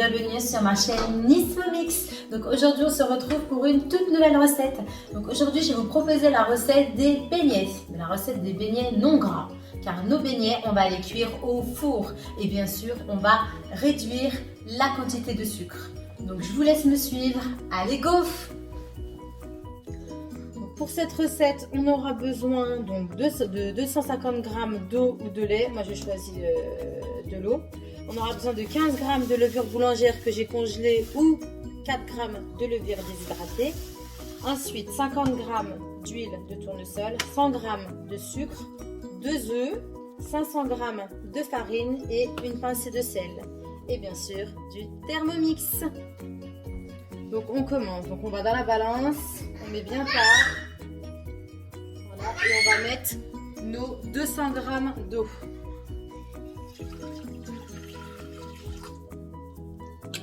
bienvenue sur ma chaîne Nismomix. Donc aujourd'hui on se retrouve pour une toute nouvelle recette. Donc aujourd'hui je vais vous proposer la recette des beignets, la recette des beignets non gras. Car nos beignets on va les cuire au four et bien sûr on va réduire la quantité de sucre. Donc je vous laisse me suivre, allez go! Pour cette recette, on aura besoin donc de 250 g d'eau ou de lait. Moi, j'ai choisi de l'eau. On aura besoin de 15 g de levure boulangère que j'ai congelée ou 4 g de levure déshydratée. Ensuite, 50 g d'huile de tournesol, 100 g de sucre, 2 œufs, 500 g de farine et une pincée de sel. Et bien sûr, du Thermomix. Donc, on commence. Donc, on va dans la balance. On met bien part. Et on va mettre nos 200 g d'eau.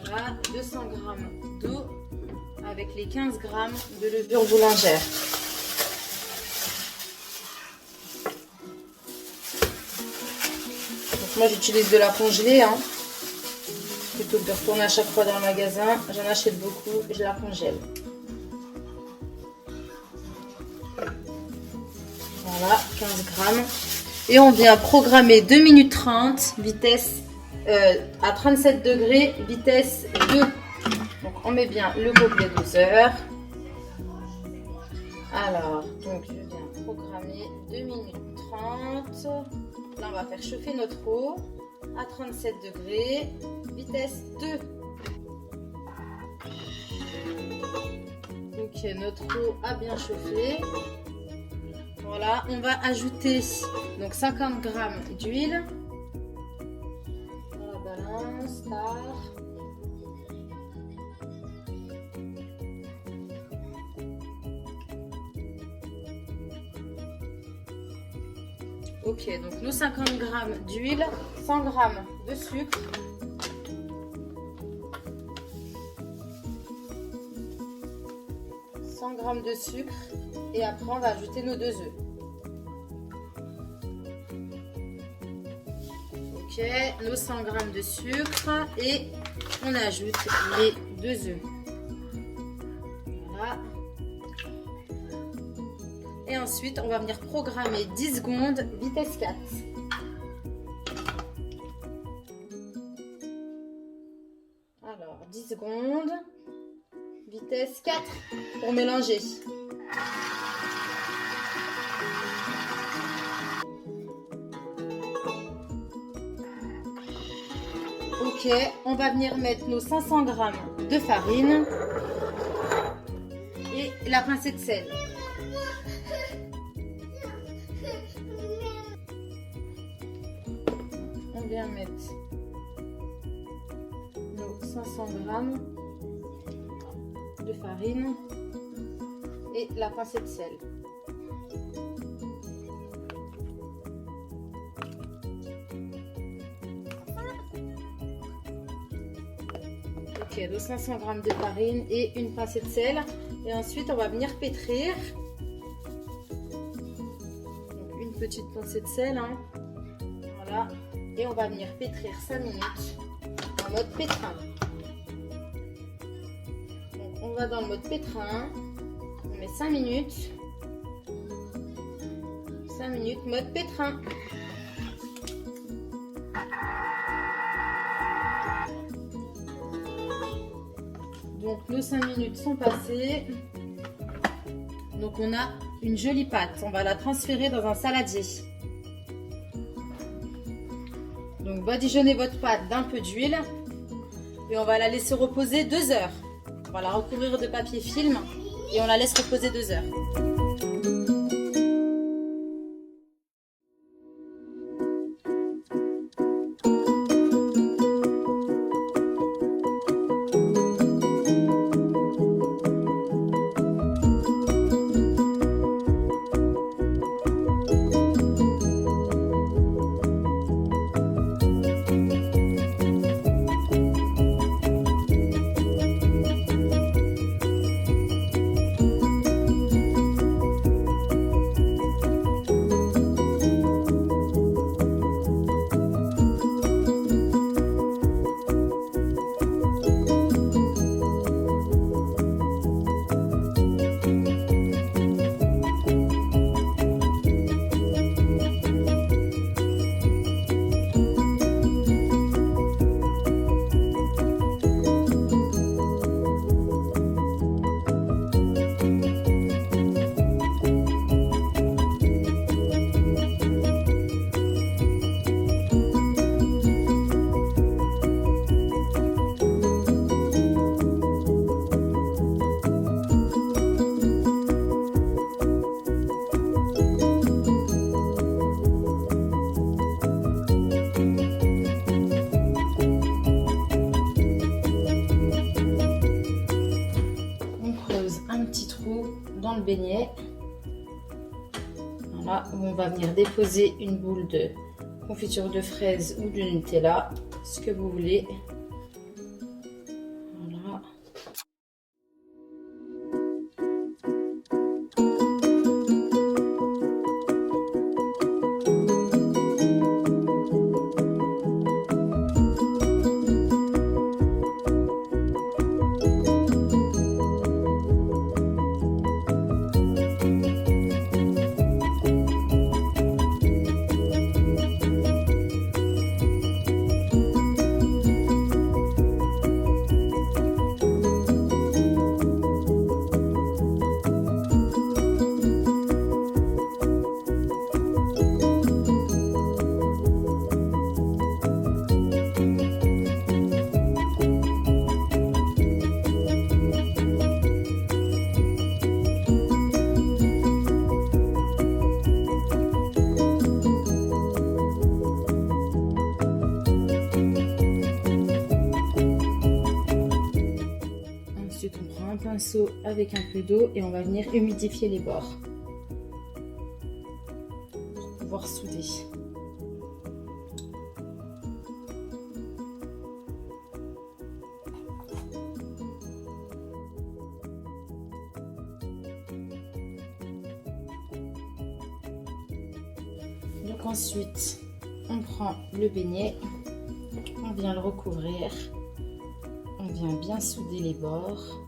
Voilà, 200 g d'eau avec les 15 g de levure boulangère. Donc moi j'utilise de la congelée, plutôt que de retourner à chaque fois dans le magasin. J'en achète beaucoup et je la congèle. Voilà, 15 g. Et on vient programmer 2 minutes 30, vitesse à 37 degrés, vitesse 2. Donc on met bien le gobelet doseur. Alors, donc je viens programmer 2 minutes 30. Là, on va faire chauffer notre eau à 37 degrés, vitesse 2. Ok, notre eau a bien chauffé. Voilà, on va ajouter donc 50 g d'huile. On la balance, tard. Ok, donc nos 50 g d'huile, 100 g de sucre. De sucre et après on va ajouter nos 2 œufs. Ok, nos 100 g de sucre et on ajoute les 2 œufs. Voilà. Et ensuite on va venir programmer 10 secondes, vitesse 4. Alors 10 secondes. Vitesse 4 pour mélanger. Ok, on va venir mettre nos 500 g de farine et la pincée de sel. On vient mettre nos 500 g de farine et la pincée de sel. Ok, donc 500 g de farine et une pincée de sel. Et ensuite, on va venir pétrir. Donc, une petite pincée de sel. Voilà. Et on va venir pétrir 5 minutes en mode pétrin. On va dans le mode pétrin, on met 5 minutes. 5 minutes, mode pétrin. Donc nos 5 minutes sont passées. Donc on a une jolie pâte. On va la transférer dans un saladier. Donc badigeonnez votre pâte d'un peu d'huile. Et on va la laisser reposer 2 heures. On va la recouvrir de papier film et on la laisse reposer 2 heures. beignet. Voilà, où on va venir déposer une boule de confiture de fraises ou de Nutella, ce que vous voulez. Voilà. Ensuite, on prend un pinceau avec un peu d'eau et on va venir humidifier les bords pour pouvoir souder. Donc ensuite, on prend le beignet, on vient le recouvrir. On vient bien souder les bords.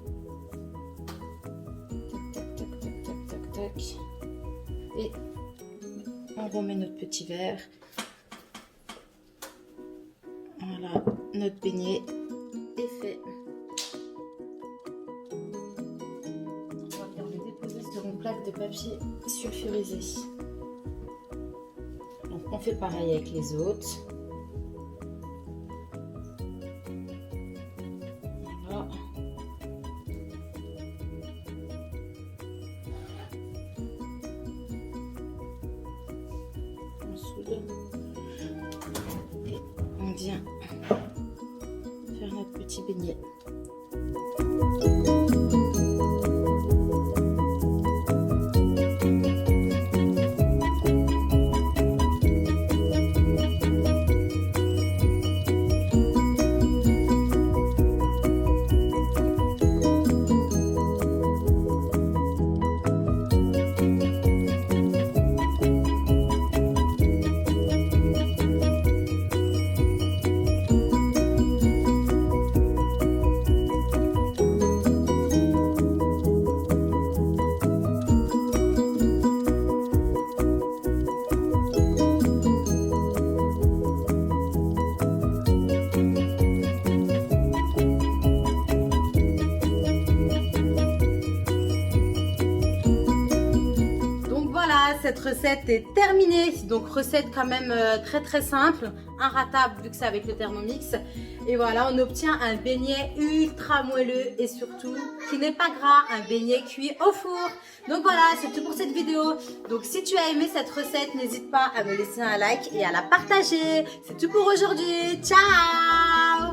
Tac, tac, tac, tac, tac, tac, tac. Et on remet notre petit verre. Voilà, notre beignet est fait. On va bien le déposer sur une plaque de papier sulfurisé. Donc on fait pareil avec les autres. On soude et on vient faire notre petit beignet. Cette recette est terminée, donc recette quand même très simple, inratable vu que c'est avec le Thermomix. Et voilà, on obtient un beignet ultra moelleux et surtout qui n'est pas gras, un beignet cuit au four. Donc voilà, c'est tout pour cette vidéo. Donc si tu as aimé cette recette, n'hésite pas à me laisser un like et à la partager. C'est tout pour aujourd'hui, ciao!